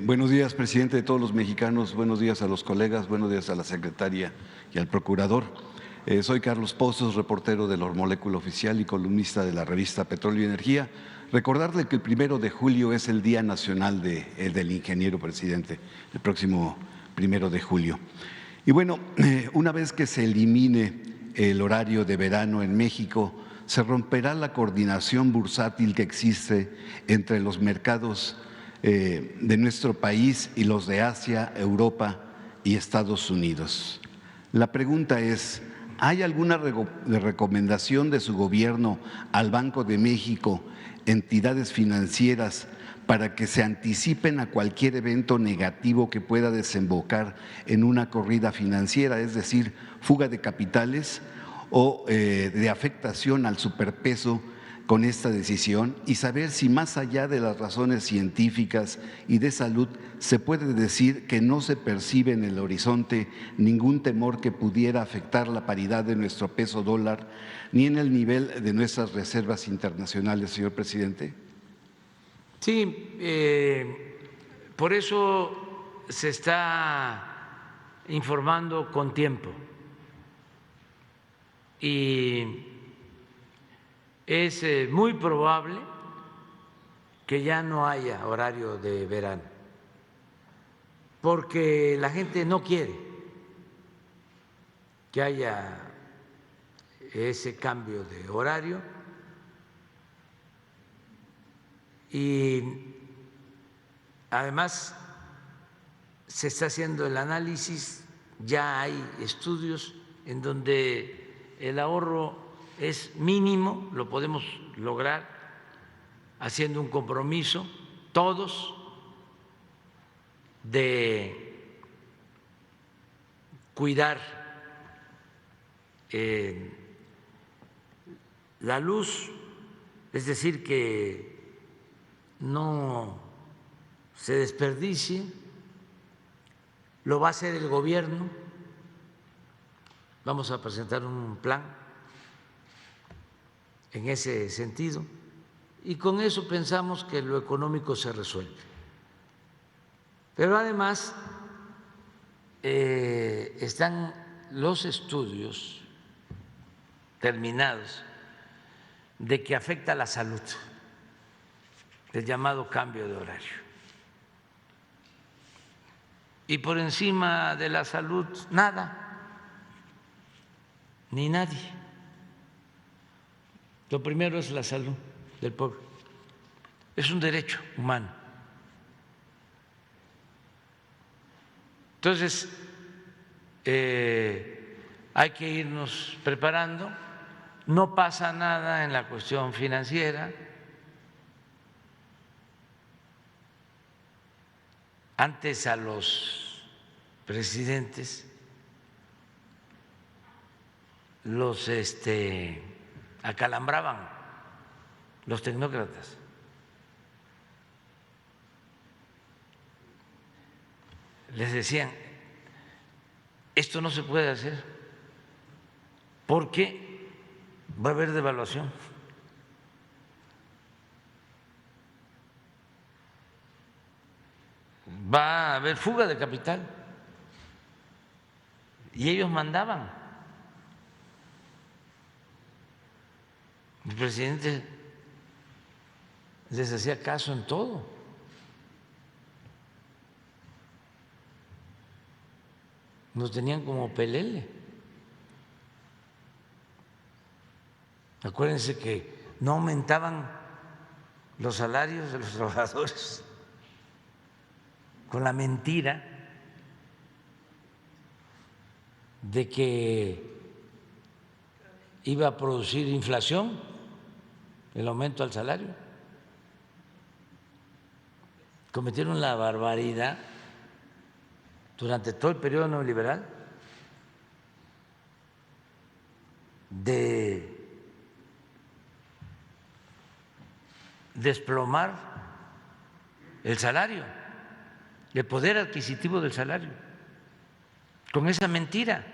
Buenos días, presidente de todos los mexicanos, buenos días a los colegas, buenos días a la secretaria y al procurador. Soy Carlos Pozos, reportero de la Molécula Oficial y columnista de la revista Petróleo y Energía. Recordarle que el 1 de julio es el Día Nacional del Ingeniero, presidente, el próximo 1 de julio. Y bueno, una vez que se elimine el horario de verano en México, se romperá la coordinación bursátil que existe entre los mercados de nuestro país y los de Asia, Europa y Estados Unidos. La pregunta es, ¿hay alguna recomendación de su gobierno al Banco de México, entidades financieras, para que se anticipen a cualquier evento negativo que pueda desembocar en una corrida financiera, es decir, fuga de capitales o de afectación al superpeso con esta decisión, y saber si más allá de las razones científicas y de salud se puede decir que no se percibe en el horizonte ningún temor que pudiera afectar la paridad de nuestro peso dólar ni en el nivel de nuestras reservas internacionales, señor presidente? Sí, por eso se está informando con tiempo y es muy probable que ya no haya horario de verano, porque la gente no quiere que haya ese cambio de horario y además se está haciendo el análisis, ya hay estudios en donde el ahorro es mínimo, lo podemos lograr haciendo un compromiso todos de cuidar la luz, es decir, que no se desperdicie. Lo va a hacer el gobierno, vamos a presentar un plan en ese sentido y con eso pensamos que lo económico se resuelve. Pero además están los estudios terminados de que afecta a la salud el llamado cambio de horario. Y por encima de la salud, nada, ni nadie. Lo primero es la salud del pueblo. Es un derecho humano. Entonces, hay que irnos preparando. No pasa nada en la cuestión financiera. Antes a los presidentes los acalambraban los tecnócratas. Les decían, esto no se puede hacer porque va a haber devaluación. Va a haber fuga de capital. Y ellos mandaban. El presidente les hacía caso en todo. Nos tenían como pelele. Acuérdense que no aumentaban los salarios de los trabajadores con la mentira de que iba a producir inflación el aumento al salario. Cometieron la barbaridad durante todo el periodo neoliberal de desplomar el salario, el poder adquisitivo del salario, con esa mentira.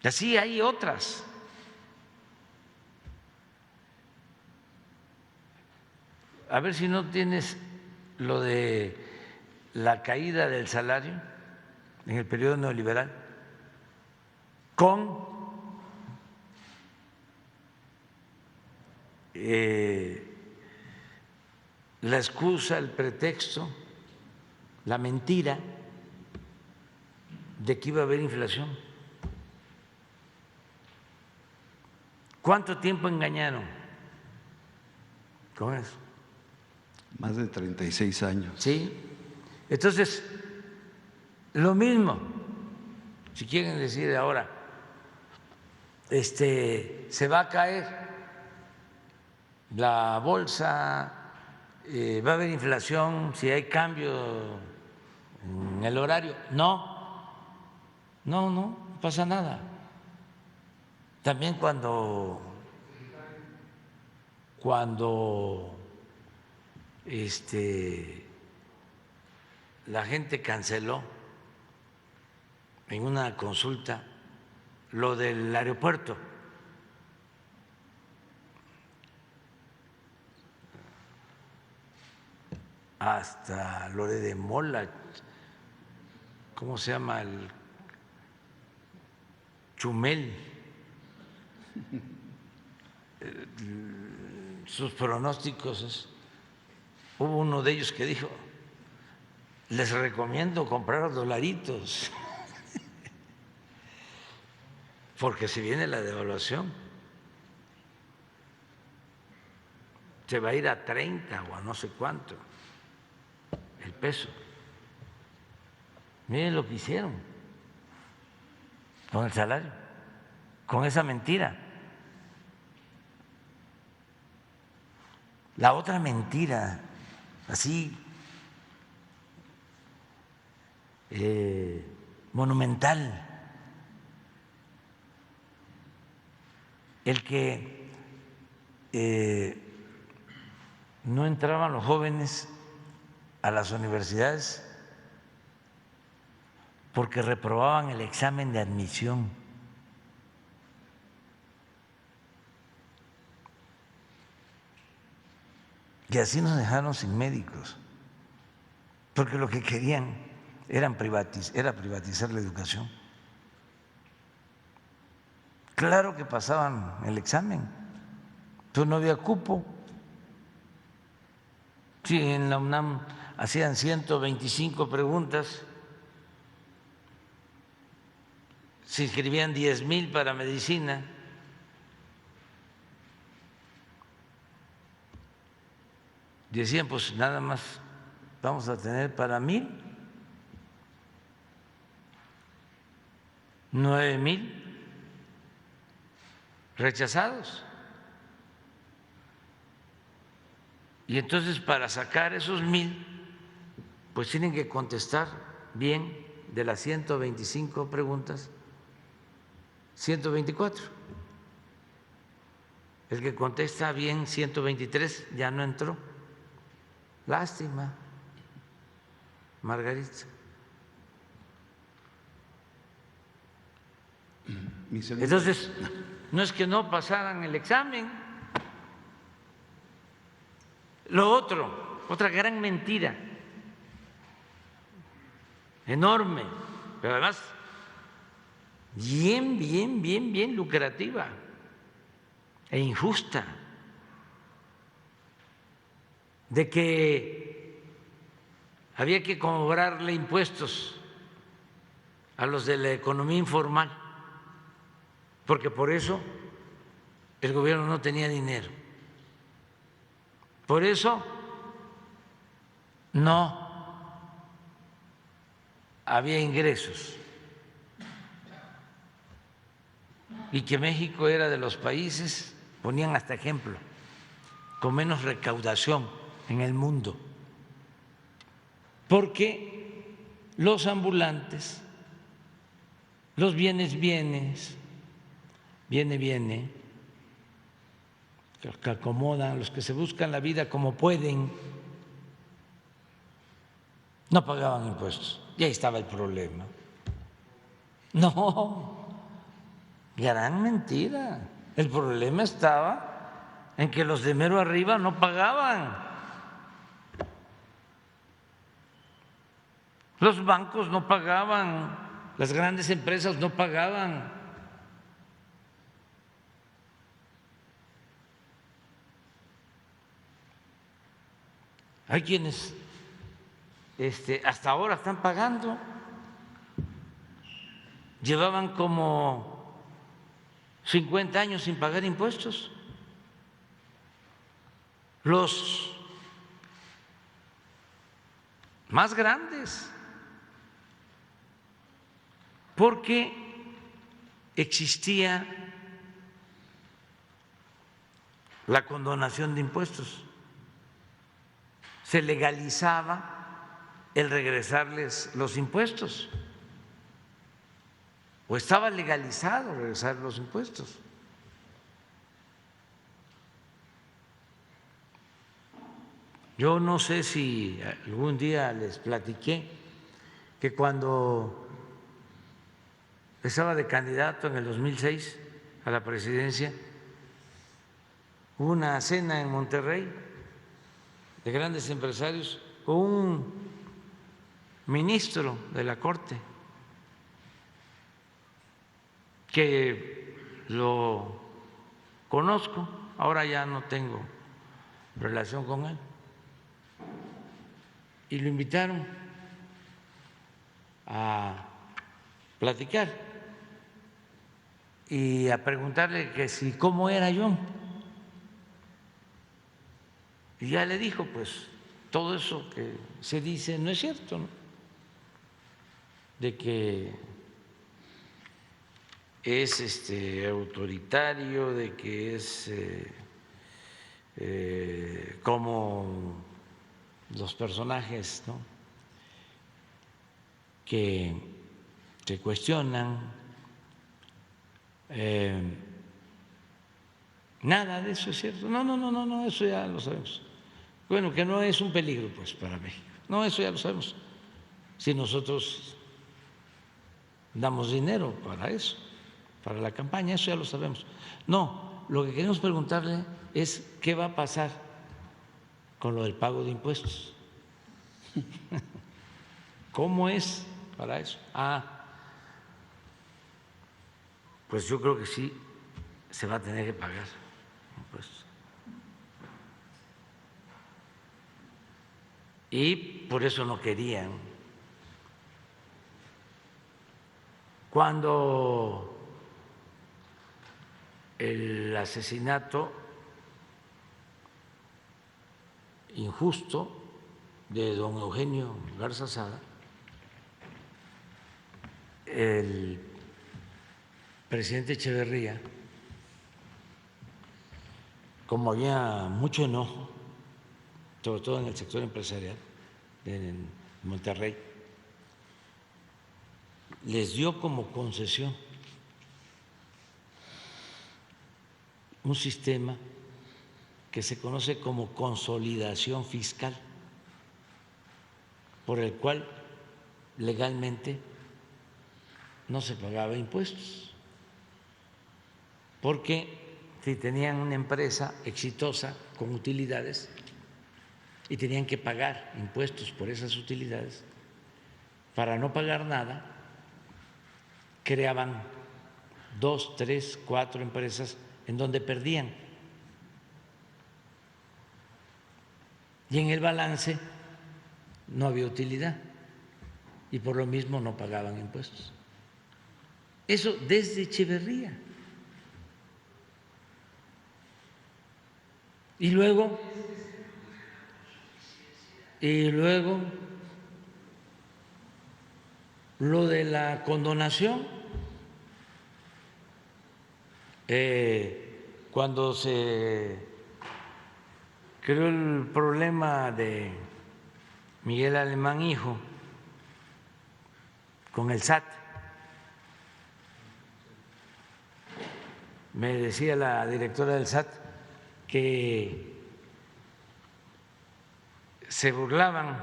Y así hay otras. A ver si no tienes lo de la caída del salario en el periodo neoliberal con la excusa, el pretexto, la mentira de que iba a haber inflación. ¿Cuánto tiempo engañaron con eso? Más de 36 años. Sí. Entonces, lo mismo, si quieren decir ahora, se va a caer la bolsa, va a haber inflación si hay cambio en el horario. No pasa nada. También cuando la gente canceló en una consulta lo del aeropuerto, hasta lo de Mola, ¿cómo se llama? El Chumel, sus pronósticos. Hubo uno de ellos que dijo: les recomiendo comprar dolaritos porque si viene la devaluación se va a ir a 30 o a no sé cuánto el peso. Miren lo que hicieron con el salario, con esa mentira. La otra mentira, así monumental, el que no entraban los jóvenes a las universidades porque reprobaban el examen de admisión. Y así nos dejaron sin médicos, porque lo que querían era privatizar la educación. Claro que pasaban el examen, pero no había cupo. Sí, en la UNAM hacían 125 preguntas, se inscribían 10,000 para medicina. Decían, pues nada más vamos a tener para 1,000, 9,000 rechazados. Y entonces para sacar esos 1,000, pues tienen que contestar bien de las 125 preguntas, 124. El que contesta bien 123 ya no entró. Lástima, Margarita. Entonces, no es que no pasaran el examen. Lo otro, otra gran mentira, enorme, pero además bien lucrativa e injusta, de que había que cobrarle impuestos a los de la economía informal, porque por eso el gobierno no tenía dinero, por eso no había ingresos, y que México era de los países, ponían hasta ejemplo, con menos recaudación en el mundo, porque los ambulantes, los viene, los que acomodan, los que se buscan la vida como pueden, no pagaban impuestos. Y ahí estaba el problema. No, gran mentira. El problema estaba en que los de mero arriba no pagaban. Los bancos no pagaban, las grandes empresas no pagaban. Hay quienes hasta ahora están pagando. Llevaban como 50 años sin pagar impuestos. Los más grandes, porque existía la condonación de impuestos, se legalizaba el regresarles los impuestos, o estaba legalizado regresar los impuestos. Yo no sé si algún día les platiqué que cuando estaba de candidato en el 2006 a la presidencia, hubo una cena en Monterrey de grandes empresarios con un ministro de la Corte que lo conozco, ahora ya no tengo relación con él, y lo invitaron a platicar y a preguntarle que si cómo era yo. Y ya le dijo, pues todo eso que se dice no es cierto, ¿no? De que es autoritario, de que es como los personajes, ¿no?, que se cuestionan. Nada de eso es cierto. No, eso ya lo sabemos. Bueno, que no es un peligro pues para México. No, eso ya lo sabemos. Si nosotros damos dinero para eso, para la campaña, eso ya lo sabemos. No, lo que queremos preguntarle es qué va a pasar con lo del pago de impuestos. ¿Cómo es para eso? Pues yo creo que sí se va a tener que pagar impuestos. Y por eso no querían. Cuando el asesinato injusto de don Eugenio Garza Sada, el presidente Echeverría, como había mucho enojo, sobre todo en el sector empresarial en Monterrey, les dio como concesión un sistema que se conoce como consolidación fiscal, por el cual legalmente no se pagaba impuestos, porque si tenían una empresa exitosa con utilidades y tenían que pagar impuestos por esas utilidades, para no pagar nada, creaban 2, 3, 4 empresas en donde perdían. Y en el balance no había utilidad y por lo mismo no pagaban impuestos. Eso desde Echeverría. Y luego lo de la condonación, cuando se creó el problema de Miguel Alemán Hijo con el SAT, me decía la directora del SAT que se burlaban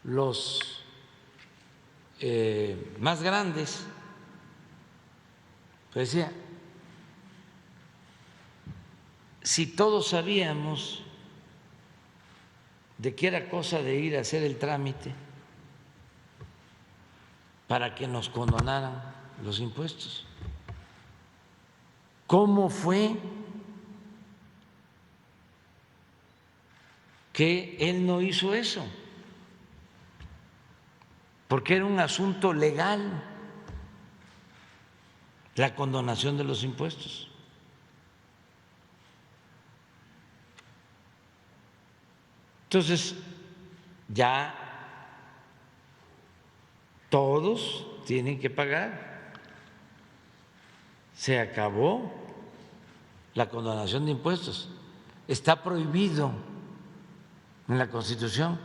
los más grandes, pues decía, si todos sabíamos de que era cosa de ir a hacer el trámite para que nos condonaran los impuestos. ¿Cómo fue que él no hizo eso? Porque era un asunto legal la condonación de los impuestos. Entonces, ya todos tienen que pagar. Se acabó la condonación de impuestos. Está prohibido en la Constitución.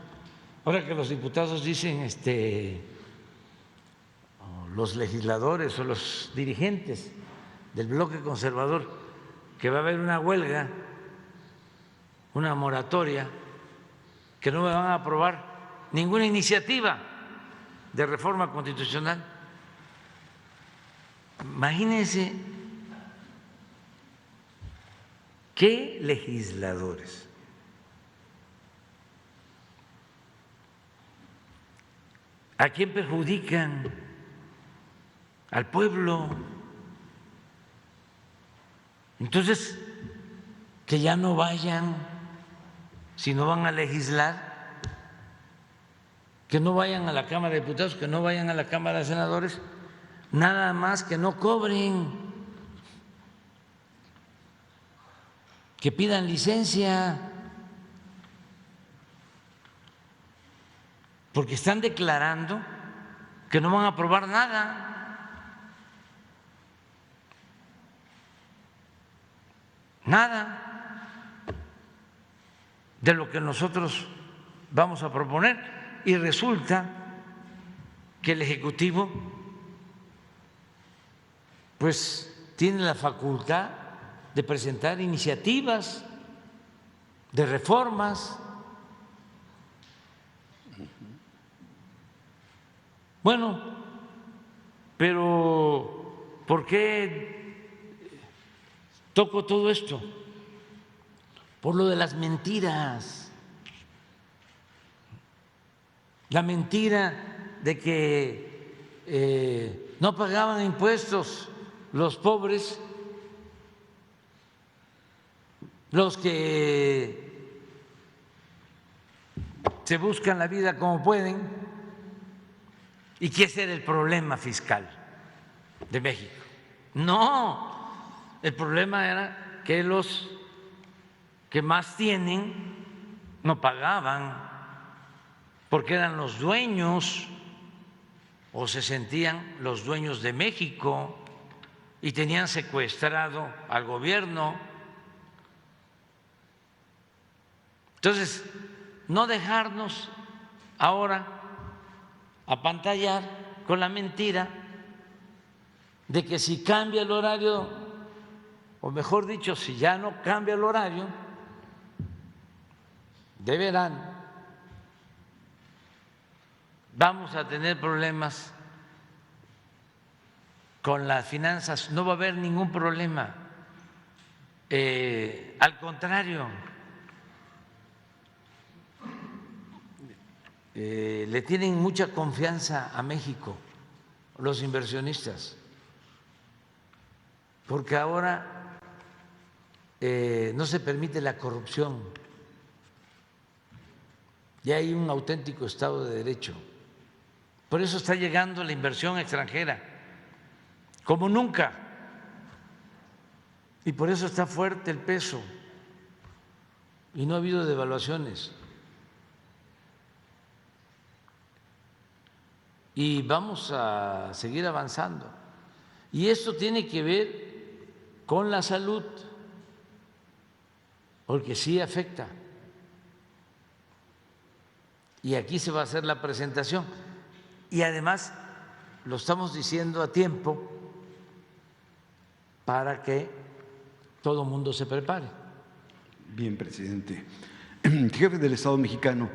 Ahora que los diputados dicen, los legisladores o los dirigentes del bloque conservador, que va a haber una huelga, una moratoria, que no me van a aprobar ninguna iniciativa de reforma constitucional. Imagínense qué legisladores. ¿A quién perjudican? Al pueblo. Entonces, que ya no vayan, si no van a legislar, que no vayan a la Cámara de Diputados, que no vayan a la Cámara de Senadores, nada más que no cobren, que pidan licencia, porque están declarando que no van a aprobar nada. Nada de lo que nosotros vamos a proponer, y resulta que el Ejecutivo pues tiene la facultad de presentar iniciativas de reformas. Bueno, pero ¿por qué toco todo esto? Por lo de las mentiras. La mentira de que no pagaban impuestos los pobres, los que se buscan la vida como pueden, y que ese era el problema fiscal de México. No, el problema era que los que más tienen no pagaban, porque eran los dueños o se sentían los dueños de México y tenían secuestrado al gobierno. Entonces, no dejarnos ahora apantallar con la mentira de que si cambia el horario, o mejor dicho, si ya no cambia el horario de verano, vamos a tener problemas con las finanzas. No va a haber ningún problema, al contrario, le tienen mucha confianza a México los inversionistas, porque ahora no se permite la corrupción, ya hay un auténtico Estado de Derecho. Por eso está llegando la inversión extranjera como nunca, y por eso está fuerte el peso y no ha habido devaluaciones. Y vamos a seguir avanzando. Y esto tiene que ver con la salud, porque sí afecta. Y aquí se va a hacer la presentación. Y además lo estamos diciendo a tiempo para que todo el mundo se prepare. Bien, presidente. Jefe del Estado mexicano,